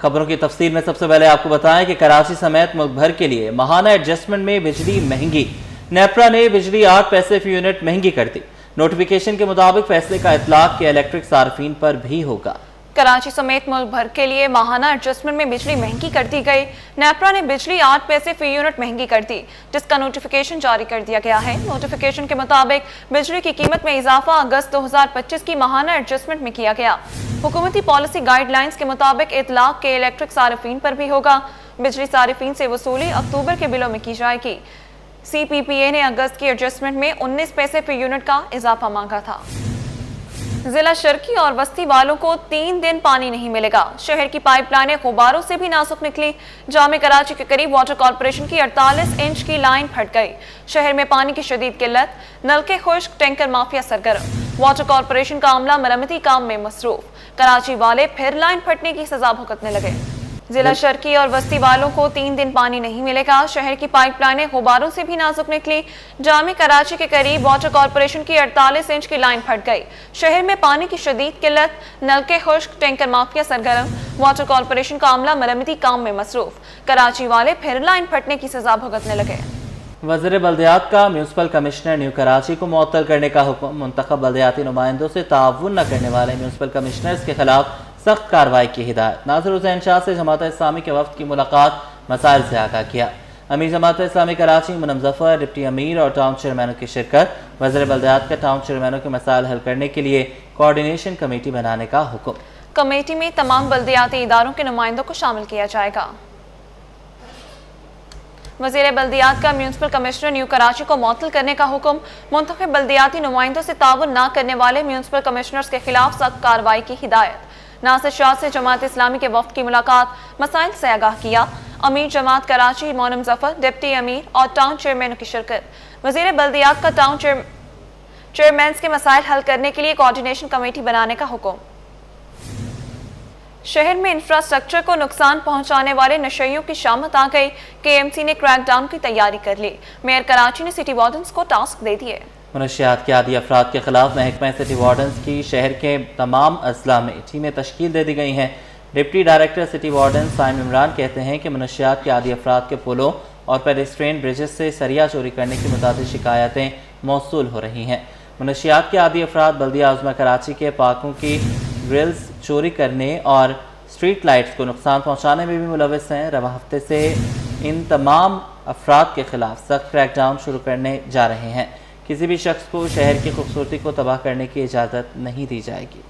خبروں کی تفصیل میں سب سے پہلے آپ کو بتائیں کہ کراچی سمیت ملک بھر کے لیے ماہانہ ایڈجسٹمنٹ میں بجلی مہنگی۔ نیپرا نے بجلی 8 پیسے فی یونٹ مہنگی کر دی۔ نوٹیفیکیشن کے مطابق فیصلے کا اطلاق کے الیکٹرک صارفین پر بھی ہوگا۔ کراچی سمیت ملک بھر کے لیے ماہانہ ایڈجسٹمنٹ میں بجلی مہنگی کر دی گئی۔ نیپرا نے بجلی 8 پیسے فی یونٹ مہنگی کر دی، جس کا نوٹیفیکیشن جاری کر دیا گیا ہے۔ نوٹیفیکیشن کے مطابق بجلی کی قیمت میں اضافہ اگست 2025 کی ماہانہ ایڈجسٹمنٹ میں کیا گیا۔ حکومتی پالیسی گائیڈ لائنز کے مطابق اطلاق کے الیکٹرک صارفین پر بھی ہوگا۔ بجلی صارفین سے وصولی اکتوبر کے بلوں میں کی جائے گی۔ سی پی پی اے نے اگست کی ایڈجسٹمنٹ میں 19 پیسے فی یونٹ کا اضافہ مانگا تھا۔ ضلع شرقی اور وسطی والوں کو 3 دن پانی نہیں ملے گا۔ شہر کی پائپ لائنیں غباروں سے بھی نازک نکلی۔ جامع کراچی کے قریب واٹر کارپوریشن کی 48 انچ کی لائن پھٹ گئی۔ شہر میں پانی کی شدید قلت، نلکے خشک، ٹینکر مافیا سرگرم۔ واٹر کارپوریشن کا عملہ مرمتی کام میں مصروف۔ کراچی والے پھر لائن پھٹنے کی سزا بھگتنے لگے۔ ضلع شرقی اور وسطی والوں کو 3 دن پانی نہیں ملے گا۔ شہر کی پائپ لائنیں غباروں سے بھی نازک نکلی۔ جامع کراچی کے قریب واٹر کارپوریشن کی 48 انچ کی لائن پھٹ گئی۔ شہر میں پانی کی شدید قلت، نلکے خشک، ٹینکر مافیا سرگرم۔ واٹر کارپوریشن کا عملہ مرمتی کام میں مصروف۔ کراچی والے پھر لائن پھٹنے کی سزا بھگتنے لگے۔ وزیر بلدیات کا میونسپل کمشنر نیو کراچی کو معطل کرنے کا حکم۔ منتخب بلدیاتی نمائندوں سے تعاون نہ کرنے والے میونسپل کمشنرز کے خلاف سخت کارروائی کی ہدایت۔ ناصر حسین شاہ سے جماعت اسلامی کے وفد کی ملاقات، مسائل سے آگاہ کیا۔ امیر جماعت اسلامی کراچی منم ظفر، ڈپٹی امیر اور ٹاؤن چیئرمینوں کی شرکت۔ وزیر بلدیات کا ٹاؤن چیئرمینوں کے مسائل حل کرنے کے لیے کوارڈینیشن کمیٹی بنانے کا حکم۔ کمیٹی میں تمام بلدیاتی اداروں کے نمائندوں کو شامل کیا جائے گا۔ وزیر بلدیات کا میونسپل کمشنر نیو کراچی کو معطل کرنے کا حکم۔ منتخب بلدیاتی نمائندوں سے تعاون نہ کرنے والے میونسپل کمشنرز کے خلاف سخت کارروائی کی ہدایت۔ ناصر شاہ سے جماعت اسلامی کے وفد کی ملاقات، مسائل سے آگاہ کیا۔ امیر جماعت کراچی مونم ظفر، ڈپٹی امیر اور ٹاؤن چیئرمینوں کی شرکت۔ وزیر بلدیات کا ٹاؤن چیئرمینز کے مسائل حل کرنے کے لیے کوارڈینیشن کمیٹی بنانے کا حکم۔ شہر میں انفراسٹرکچر کو نقصان پہنچانے والے نشیوں کی شامت آ گئی۔ کے ایم سی نے کریک ڈاؤن کی تیاری کر لی۔ میئر کراچی نے سٹی وارڈنز کو ٹاسک دے دیے۔ منشیات کے عادی افراد کے خلاف محکمہ سٹی وارڈنز کی شہر کے تمام اضلاع میں ٹیمیں تشکیل دے دی گئی ہیں۔ ڈپٹی ڈائریکٹر سٹی وارڈنز سائم عمران کہتے ہیں کہ منشیات کے عادی افراد کے پلوں اور پیڈسٹرین برجز سے سریا چوری کرنے کی متعدد شکایتیں موصول ہو رہی ہیں۔ منشیات کے عادی افراد بلدیہ عظمہ کراچی کے پارکوں کی گرلز چوری کرنے اور اسٹریٹ لائٹس کو نقصان پہنچانے میں بھی ملوث ہیں۔ رواں ہفتے سے ان تمام افراد کے خلاف سخت کریک ڈاؤن شروع کرنے جا رہے ہیں۔ کسی بھی شخص کو شہر کی خوبصورتی کو تباہ کرنے کی اجازت نہیں دی جائے گی۔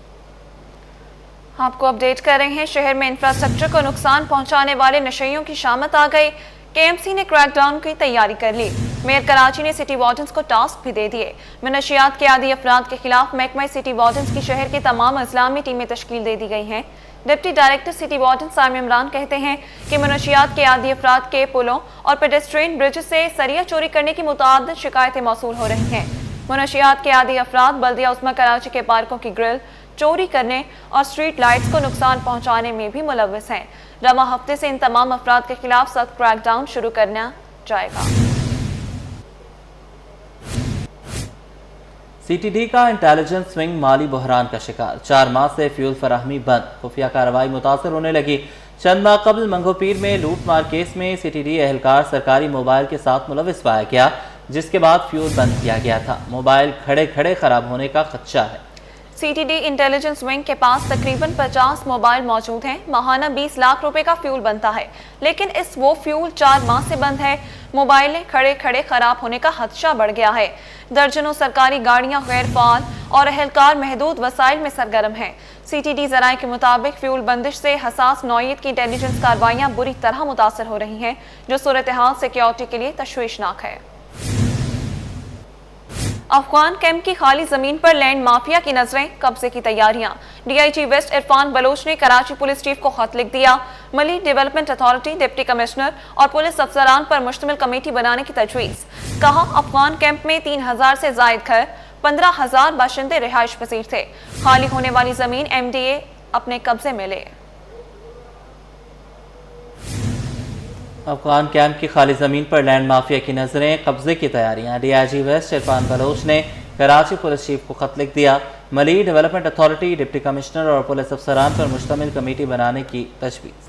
آپ کو اپڈیٹ کر رہے ہیں۔ شہر میں انفراسٹرکچر کو نقصان پہنچانے والے نشیوں کی شامت آ گئی۔ کے ایم سی نے کریک ڈاؤن کی تیاری کر لی۔ میئر کراچی نے سٹی وارڈنز کو ٹاسک بھی دے دیے۔ منشیات کے عادی افراد کے خلاف محکمہ سٹی وارڈنز کی شہر کے تمام اضلاع میں ٹیمیں تشکیل دے دی گئی ہیں۔ ڈپٹی ڈائریکٹر سٹی وارڈن سائم عمران کہتے ہیں کہ منشیات کے عادی افراد کے پلوں اور پیڈسٹرین برجز سے سریا چوری کرنے کی متعدد شکایتیں موصول ہو رہی ہیں۔ منشیات کے عادی افراد بلدیہ عظمہ کراچی کے پارکوں کی گرل چوری کرنے اور اسٹریٹ لائٹس کو نقصان پہنچانے میں بھی ملوث ہیں۔ رواں ہفتے سے ان تمام افراد کے خلاف سخت کریک ڈاؤن شروع کرنا جائے گا۔ سی ٹی ڈی کا انٹیلیجنس ونگ مالی بحران کا شکار۔ 4 ماہ سے فیول فراہمی بند، خفیہ کارروائی متاثر ہونے لگی۔ چند ماہ قبل منگو پیر میں لوٹ مار کیس میں سی ٹی ڈی اہلکار سرکاری موبائل کے ساتھ ملوث پایا گیا، جس کے بعد فیول بند کیا گیا تھا۔ موبائل کھڑے کھڑے خراب ہونے کا خدشہ ہے۔ C T D intelligence wing کے پاس تقریباً 50 موبائل موجود ہیں۔ ماہانہ 20 لاکھ روپے کا فیول بنتا ہے، لیکن وہ فیول 4 ماہ سے بند ہے۔ موبائلیں کھڑے کھڑے خراب ہونے کا خدشہ بڑھ گیا ہے۔ درجنوں سرکاری گاڑیاں غیر فعال اور اہلکار محدود وسائل میں سرگرم ہیں۔ سی ٹی ڈی ذرائع کے مطابق فیول بندش سے حساس نوعیت کی انٹیلیجنس کارروائیاں بری طرح متاثر ہو رہی ہیں، جو صورتحال سیکیورٹی کے لیے تشویشناک ہے۔ افغان کیمپ کی خالی زمین پر لینڈ مافیا کی نظریں، قبضے کی تیاریاں۔ D I G west Irfan Baloch نے کراچی پولیس چیف کو خط لکھ دیا۔ ملی ڈیولپمنٹ اتھارٹی، ڈپٹی کمشنر اور پولیس افسران پر مشتمل کمیٹی بنانے کی تجویز۔ کہا افغان کیمپ میں 3000 سے زائد گھر، 15000 باشندے رہائش پذیر تھے۔ خالی ہونے والی زمین ایم ڈی اے اپنے قبضے میں لے۔ افغان کیمپ کی خالی زمین پر لینڈ مافیا کی نظریں، قبضے کی تیاریاں۔ D I G west Irfan Baloch نے کراچی پولیس چیف کو خط لکھ دیا۔ ملی ڈیولپمنٹ اتھارٹی، ڈپٹی کمشنر اور پولیس افسران پر مشتمل کمیٹی بنانے کی تجویز۔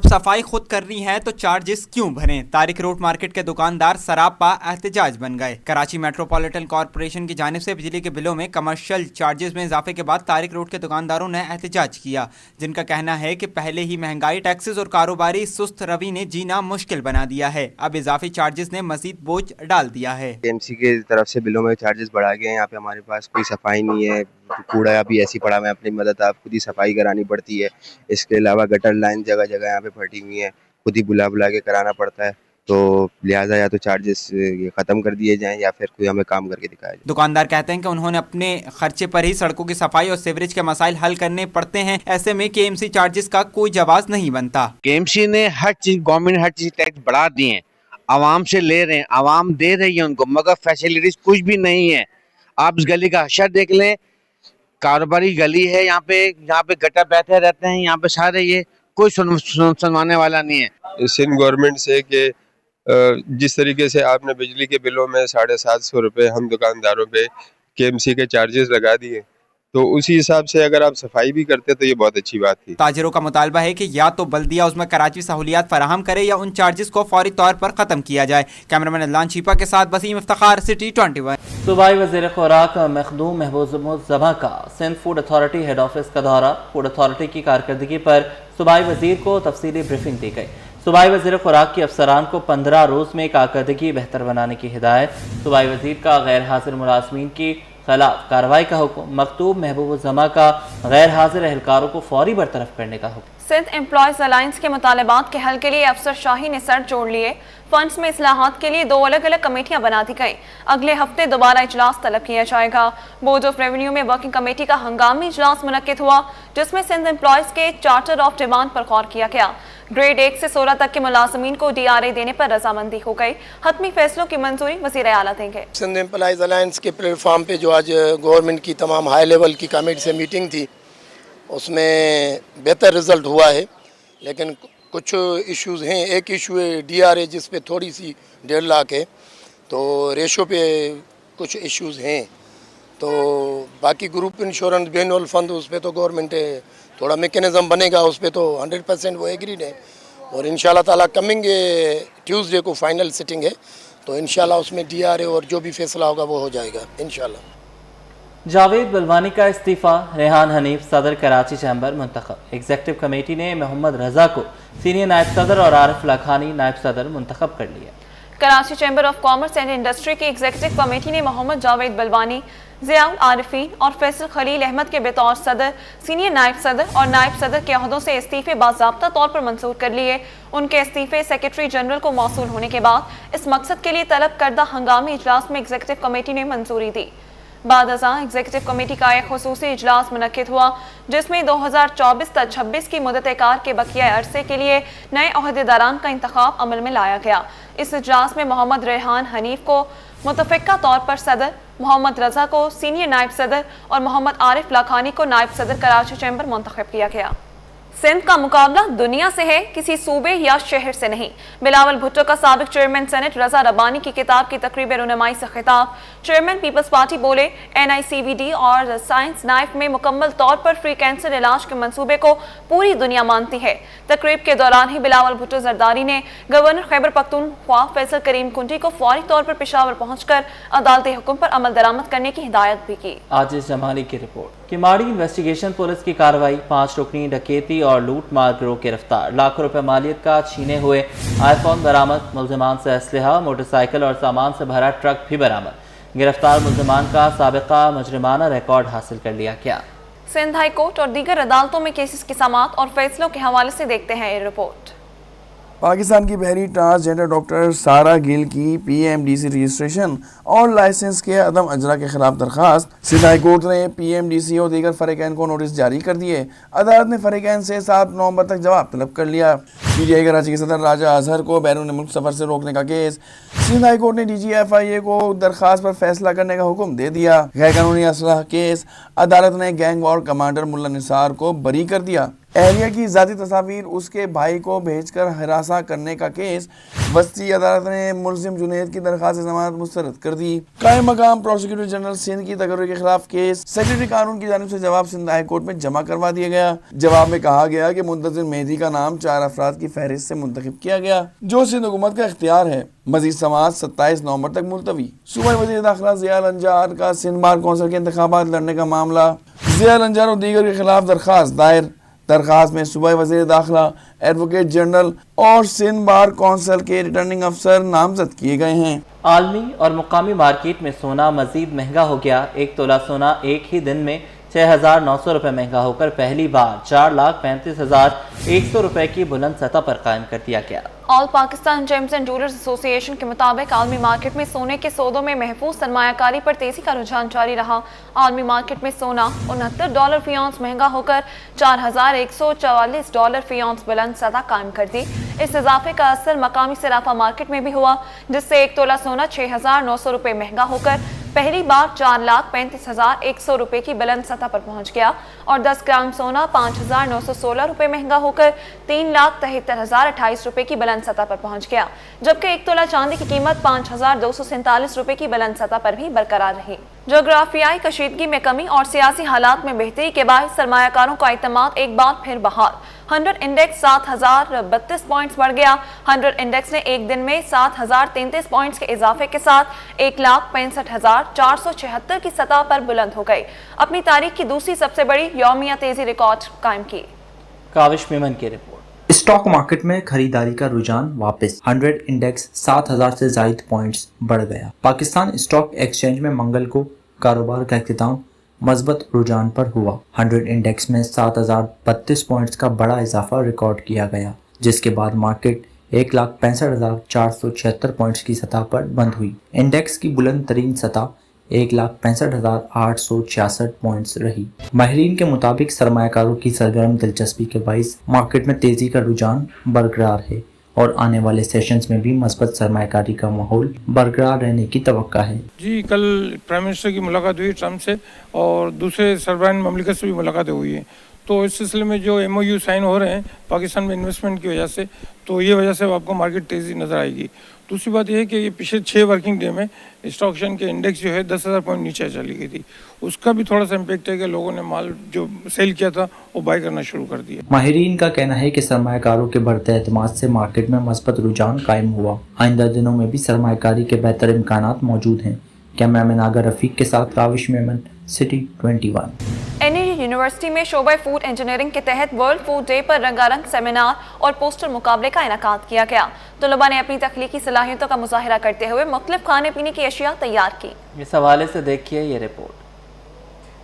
جب صفائی خود کرنی ہے تو چارجز کیوں بھریں؟ طارق روڈ مارکیٹ کے دکاندار سراپا احتجاج بن گئے۔ کراچی میٹروپولیٹن کارپوریشن کی جانب سے بجلی کے بلوں میں کمرشل چارجز میں اضافے کے بعد طارق روڈ کے دکانداروں نے احتجاج کیا، جن کا کہنا ہے کہ پہلے ہی مہنگائی، ٹیکسز اور کاروباری سست روی نے جینا مشکل بنا دیا ہے، اب اضافی چارجز نے مزید بوجھ ڈال دیا ہے۔ KMC کی طرف سے بلوں میں چارجز بڑھا گئے ہیں، یہاں پہ ہمارے پاس کوئی صفائی نہیں ہے، کوڑا ابھی ایسی پڑا ہوا ہے، اپنی مدد آپ خود ہی صفائی کرانی پڑتی ہے۔ اس کے علاوہ گٹر لائن جگہ جگہ یہاں پہ پھٹی ہوئی ہیں، خود ہی بلا کے کرانا پڑتا ہے، تو لہٰذا یا تو چارجز ختم کر دیے جائیں یا پھر کوئی ہمیں کام کر کے دکھایا جائے۔ دکاندار کہتے ہیں کہ انہوں نے اپنے خرچے پر ہی سڑکوں کی صفائی اور سیوریج کے مسائل حل کرنے پڑتے ہیں، ایسے میں KMC چارجز کا کوئی جواز نہیں بنتا۔ KMC نے ہر چیز، گورنمنٹ ہر چیز ٹیکس بڑھا دیے ہیں، عوام سے لے رہے ہیں، عوام دے رہی ہے ان کو، مگر فیسلٹیز کچھ بھی نہیں ہے۔ آپ اس گلی کا حشر دیکھ لیں، کاروباری گلی ہے، یہاں پہ گٹر بیٹھے رہتے ہیں، یہاں پہ سارے یہ کوئی سنوانے والا نہیں ہے۔ سندھ گورنمنٹ سے کہ جس طریقے سے آپ نے بجلی کے بلوں میں 750 روپے ہم دکانداروں پہ KMC کے چارجز لگا دیے، تو اسی حساب سے اگر آپ صفائی بھی کرتے تو یہ بہت اچھی بات تھی۔ تاجروں کا مطالبہ ہے کہ یا تو بلدیہ عظمی کراچی سہولیات فراہم کرے یا ان چارجز کو فوری طور پر ختم کیا جائے۔ کیمرامین عدنان چیپا کے ساتھ وسیم افتخار، سٹی 21۔ صوبائی وزیر خوراک مخدوم محبوب الزماں کا Sindh food authority head office کا دورہ، فوڈ اتھارٹی کی کارکردگی پر صوبائی وزیر کو تفصیلی بریفنگ دی گئی۔ صوبائی وزیر خوراک کی افسران کو 15 روز میں کارکردگی بہتر بنانے کی ہدایت۔ صوبائی وزیر کا غیر حاضر ملازمین کی خلاف کارروائی کا حکم۔ مکتوب محبوب الزماں کا غیر حاضر اہلکاروں کو فوری برطرف کرنے کا حکم۔ سندھ امپلائیز الائنس کے مطالبات کے حل کے لیے افسر شاہی نے سر جوڑ لیے۔ فنڈز میں اصلاحات کے لیے 2 الگ الگ کمیٹیاں بنا دی گئیں۔ اگلے ہفتے دوبارہ اجلاس طلب کیا جائے گا۔ بورڈ آف ریونیو میں ورکنگ کمیٹی کا ہنگامی اجلاس منعقد ہوا، جس میں سندھ امپلائیز کے چارٹر آف ڈیمانڈ پر غور کیا گیا۔ گریڈ 1 سے 16 تک کے ملازمین کو DRA دینے پر رضامندی ہو گئی۔ حتمی فیصلوں کی منظوری وزیر اعلیٰ دیں گے۔ سندھ امپلائیز الائنس کے پلیٹ فارم پہ جو آج گورنمنٹ کی تمام ہائی لیول کی کمیٹی سے میٹنگ تھی، اس میں بہتر رزلٹ ہوا ہے، لیکن کچھ ایشوز ہیں۔ ایک ایشو ہے DRA، جس پہ تھوڑی سی 1.5 لاکھ ہے، تو ریشو پہ کچھ ایشوز ہیں۔ تو باقی گروپ انشورنس بین الفند، اس پہ تو گورنمنٹ تھوڑا میکینزم بنے گا، اس پہ تو 100% وہ ایگریڈ ہے، اور انشاءاللہ تعالیٰ کمنگ ٹیوزڈے کو فائنل سٹنگ ہے، تو انشاءاللہ اس میں DRA اور جو بھی فیصلہ ہوگا وہ ہو جائے گا انشاءاللہ۔ جاوید بلوانی کا استعفیٰ، ریحان حنیف صدر کراچی چیمبر منتخب۔ ایگزیکٹو کمیٹی نے محمد رضا کو سینئر نائب صدر اور عارف لاکھانی نائب صدر منتخب کر لیا۔ Karachi chamber of commerce and industry کی ایگزیکٹو کمیٹی نے محمد جاوید بلوانی، ضیاء العارفین اور فیصل خلیل احمد کے بطور صدر، سینئر نائب صدر اور نائب صدر کے عہدوں سے استعفے باضابطہ طور پر منظور کر لیے۔ ان کے استعفے سیکرٹری جنرل کو موصول ہونے کے بعد اس مقصد کے لیے طلب کردہ ہنگامی اجلاس میں ایگزیکٹو کمیٹی نے منظوری دی۔ بعد ازاں ایگزیکٹو کمیٹی کا ایک خصوصی اجلاس منعقد ہوا، جس میں 2024 تا 26 کی مدت کار کے بقیہ عرصے کے لیے نئے عہدیداران کا انتخاب عمل میں لایا گیا۔ اس اجلاس میں محمد ریحان حنیف کو متفقہ طور پر صدر، محمد رضا کو سینئر نائب صدر اور محمد عارف لاکھانی کو نائب صدر کراچی چیمبر منتخب کیا گیا۔ سندھ کا مقابلہ دنیا سے ہے، کسی صوبے یا شہر سے نہیں۔ بلاول بھٹو کا سابق چیئرمین سینٹ رضا ربانی کی کتاب کی تقریب رونمائی سے خطاب۔ چیئرمین پیپلز پارٹی بولے، NICVD اور سائنس نائف میں مکمل طور پر فری کینسر علاج کے منصوبے کو پوری دنیا مانتی ہے۔ تقریب کے دوران ہی بلاول بھٹو زرداری نے گورنر خیبر پختونخوا فیصل کریم کنٹی کو فوری طور پر پشاور پہنچ کر عدالتی حکم پر عمل درآمد کرنے کی ہدایت بھی کی۔ عاجز جمالی کی رپورٹ۔ کماڑی انویسٹیگیشن پولیس کی کارروائی، 5 رکنی ڈکیتی اور لوٹ مار گروہ گرفتار، لاکھوں روپے مالیت کا چھینے ہوئے آئی فون برآمد، ملزمان سے اسلحہ، موٹر سائیکل اور سامان سے بھرا ٹرک بھی برآمد۔ گرفتار ملزمان کا سابقہ مجرمانہ ریکارڈ حاصل کر لیا گیا۔ سندھ ہائی کورٹ اور دیگر عدالتوں میں کیسز کی سماعت اور فیصلوں کے حوالے سے دیکھتے ہیں یہ رپورٹ۔ پاکستان کی بحری ٹرانسجنڈر ڈاکٹر سارا گل کی PMDC رجسٹریشن اور لائسنس کے عدم اجرا کے خلاف درخواست۔ سندھ ہائی کورٹ نے PMDC اور دیگر فریقین کو نوٹس جاری کر دیے۔ عدالت نے فریقین سے 7 نومبر تک جواب طلب کر لیا۔ PTI کراچی کے صدر راجہ اظہر کو بیرون ملک سفر سے روکنے کا کیس۔ سندھ ہائی کورٹ نے DG FIA کو درخواست پر فیصلہ کرنے کا حکم دے دیا۔ غیر قانونی اسلحہ کیس، عدالت نے گینگ وار کمانڈر ملا نثار کو بری کر دیا۔ اہلیہ کی ذاتی تصاویر اس کے بھائی کو بھیج کر ہراساں کرنے کا کیس، وسطی عدالت نے ملزم جنید کی درخواست ضمانت مسترد کر دی۔ قائم مقام پروسیکیوٹر جنرل سندھ کی تقرری کے خلاف کیس سیکریٹری قانون کی جانب سے جواب سندھ ہائی کورٹ میں جمع کروا دیا گیا۔ جواب میں کہا گیا کہ منتظر مہدی کا نام 4 افراد کی فہرست سے منتخب کیا گیا جو سندھ حکومت کا اختیار ہے۔ مزید سماعت 27 نومبر تک ملتوی۔ صوبائی وزیر داخلہ ضیاء الانجار کا سندھ بار کونسل کے انتخابات لڑنے کا معاملہ، ضیاء الانجار اور دیگر کے خلاف درخواست دائر۔ درخواست میں صوبائی وزیر داخلہ، ایڈوکیٹ جنرل اور سندھ بار کونسل کے ریٹرننگ افسر نامزد کیے گئے ہیں۔ عالمی اور مقامی مارکیٹ میں سونا مزید مہنگا ہو گیا۔ 1 تولہ سونا ایک ہی دن میں 6,900 روپے مہنگا ہو کر پہلی بار 4,35,100 روپے کی بلند سطح پر قائم کر دیا گیا۔ آل پاکستان جیمز اینڈ جیولرز ایسوسی ایشن کے مطابق عالمی مارکیٹ میں سونے کے سودوں میں محفوظ سرمایہ کاری پر تیزی کا رجحان جاری رہا۔ عالمی مارکیٹ میں سونا $69 فی اونس مہنگا ہو کر $4,144 فی اونس بلند سطح قائم کر دی۔ اس اضافے کا اثر مقامی صرافہ مارکیٹ میں بھی ہوا، جس سے 1 تولہ سونا 6,900 روپے مہنگا ہو کر پہلی بار 4,35,100 روپے کی بلند سطح پر پہنچ گیا اور 10 گرام سونا 5,916 روپے مہنگا ہو کر 3,73,028 روپے کی بلند سطح پر پہنچ گیا، جبکہ 1 تولہ چاندی کی قیمت 5,247 روپے کی بلند سطح پر بھی برقرار رہی۔ جغرافیائی کشیدگی میں کمی اور سیاسی حالات میں بہتری کے باعث سرمایہ کاروں کا اعتماد ایک بار پھر بحال۔ 100 انڈیکس 7,032 پوائنٹس بڑھ گیا۔ 100 انڈیکس نے ایک دن میں 7,033 پوائنٹس کے اضافے کے ساتھ 1,65,476 کی سطح پر بلند ہو گئی، اپنی تاریخ کی دوسری سب سے بڑی یومیہ تیزی ریکارڈ قائم کی۔ کاوش میمن کی رپورٹ۔ اسٹاک مارکیٹ میں خریداری کا رجحان واپس، 100 انڈیکس 7,000 سے زائد پوائنٹس بڑھ گیا۔ پاکستان اسٹاک ایکسچینج میں منگل کو کاروبار کا اختتام مثبت رجحان پر ہوا۔ 100 انڈیکس میں 7,032 پوائنٹس کا بڑا اضافہ ریکارڈ کیا گیا، جس کے بعد مارکیٹ 1,65,476 پوائنٹس کی سطح پر بند ہوئی۔ انڈیکس کی بلند ترین سطح 1,65,866 پوائنٹس رہی۔ ماہرین کے مطابق سرمایہ کاروں کی سرگرم دلچسپی کے باعث مارکیٹ میں تیزی کا رجحان برقرار ہے اور آنے والے سیشنز میں بھی مثبت سرمایہ کاری کا ماحول برقرار رہنے کی توقع ہے۔ جی، کل پرائم منسٹر کی ملاقات ہوئی ٹرمپ سے اور دوسرے سربراہان مملکت سے بھی ملاقاتیں ہوئی ہیں، تو اس سلسلے میں جو MOU سائن ہو رہے ہیں پاکستان میں انویسٹمنٹ کی وجہ سے، تو یہ وجہ سے آپ کو مارکیٹ تیزی نظر آئے گی۔ دوسری بات یہ ہے کہ یہ پچھلے 6 ورکنگ ڈے میں اسٹاک ایکسچینج کے انڈیکس جو ہے 10,000 پوائنٹ نیچے چلی گئی تھی، اس کا بھی تھوڑا سا امپیکٹ ہے کہ لوگوں نے مال جو سیل کیا تھا وہ بائی کرنا شروع کر دیا۔ ماہرین کا کہنا ہے کہ سرمایہ کاروں کے بڑھتے اعتماد سے مارکیٹ میں مثبت رجحان قائم ہوا۔ آئندہ دنوں میں بھی سرمایہ کاری کے بہتر امکانات موجود ہیں۔ کیمرہ مین آگر رفیق کے ساتھ کاوش میمن، سٹی 21۔ NED یونیورسٹی میں شعبہ فوڈ انجینئرنگ کے تحت ورلڈ فوڈ ڈے پر رنگا رنگ سیمینار اور پوسٹر مقابلے کا انعقاد کیا گیا۔ طلباء نے اپنی تخلیقی صلاحیتوں کا مظاہرہ کرتے ہوئے مختلف کھانے پینے کی اشیاء تیار کی۔ اس حوالے سے دیکھیے یہ رپورٹ۔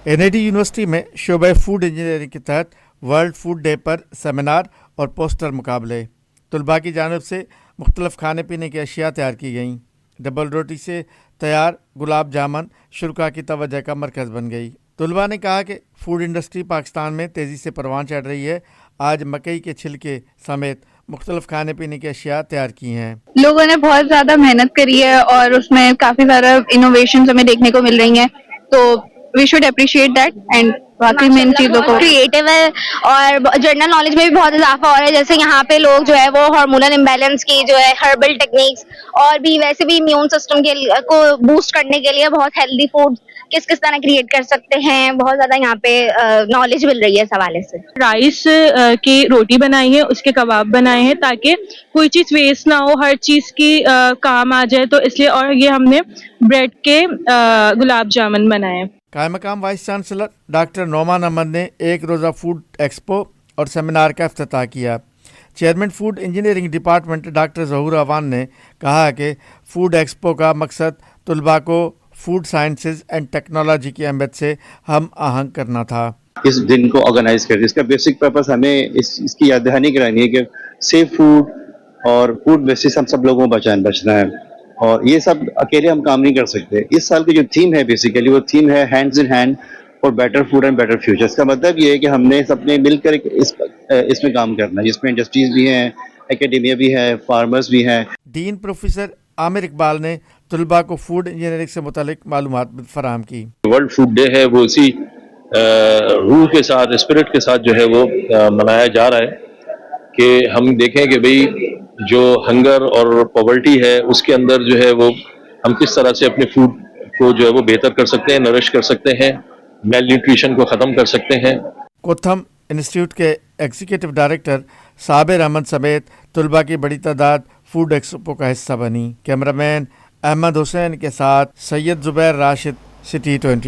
NED یونیورسٹی میں شعبہ فوڈ انجینئرنگ کے تحت ورلڈ فوڈ ڈے پر سیمینار اور پوسٹر مقابلے، طلباء کی جانب سے مختلف کھانے پینے کی اشیاء تیار کی گئیں۔ ڈبل روٹی سے تیار گلاب جامن شرکاء کی توجہ کا مرکز بن گئی۔ طلباء نے کہا کہ فوڈ انڈسٹری پاکستان میں تیزی سے پروان چڑھ رہی ہے۔ آج مکئی کے چھلکے سمیت مختلف کھانے پینے کی اشیاء تیار کی ہیں۔ لوگوں نے بہت زیادہ محنت کری ہے اور اس میں کافی زیادہ انوویشنز ہمیں دیکھنے کو مل رہی ہیں، تو we should appreciate that and باقی میں ان چیزوں کو کریٹو ہے اور جنرل نالج میں بھی بہت اضافہ ہو رہا ہے۔ جیسے یہاں پہ لوگ جو ہے وہ ہارمونل امبیلنس کی جو ہے ہربل ٹیکنیکس اور بھی ویسے بھی امیون سسٹم کے کو بوسٹ کرنے کے لیے بہت ہیلدی فوڈ کس طرح کریٹ کر سکتے ہیں، بہت زیادہ یہاں پہ نالج مل رہی ہے اس حوالے سے۔ رائس کی روٹی بنائی ہے، اس کے کباب بنائے ہیں تاکہ کوئی چیز ویسٹ نہ ہو، ہر چیز کی کام آ جائے، تو اس لیے، اور یہ ہم نے بریڈ کے گلاب جامن بنائے ہیں۔ قائم مقام vice chancellor doctor Noman Ahmed نے ایک روزہ فوڈ ایکسپو اور سیمینار کا افتتاح کیا۔ Chairman food engineering department doctor ظہور اعوان نے کہا کہ فوڈ ایکسپو کا مقصد طلباء کو فوڈ سائنسز اینڈ ٹیکنالوجی کی اہمیت سے ہم آہنگ کرنا تھا۔ اس دن کو آرگنائز کریں، اس کا بیسک پرپس ہمیں اس کی یاد دہانی کرانی ہے کہ سیف فوڈ اور فوڈ ویسٹ ہم سب لوگوں کو بچنا ہے، اور یہ سب اکیلے ہم کام نہیں کر سکتے۔ اس سال کی جو تھیم ہے بیسیکلی وہ تھیم ہے hands in hand for better food and better future. اس کا مطلب یہ ہے کہ ہم نے سب نے مل کر اس میں کام کرنا ہے، جس میں انڈسٹریز بھی ہیں، اکیڈیمیا بھی ہے، فارمرز بھی ہیں۔ ڈین پروفیسر عامر اقبال نے طلباء کو فوڈ انجینئرنگ سے متعلق معلومات فراہم کی۔ ورلڈ فوڈ ڈے ہے وہ اسی روح کے ساتھ اسپرٹ کے ساتھ جو ہے وہ منایا جا رہا ہے کہ ہم دیکھیں کہ بھئی جو ہنگر اور پاورٹی ہے اس کے اندر جو ہے وہ ہم کس طرح سے اپنے فوڈ کو جو ہے وہ بہتر کر سکتے ہیں، نرش کر سکتے ہیں، میل نیوٹریشن کو ختم کر سکتے ہیں. کوتھم انسٹیٹیوٹ کے ایگزیکٹو ڈائریکٹر صابر احمد سمیت طلباء کی بڑی تعداد فوڈ ایکسپو کا حصہ بنی. کیمرہ مین احمد حسین کے ساتھ سید زبیر راشد، سٹی 20.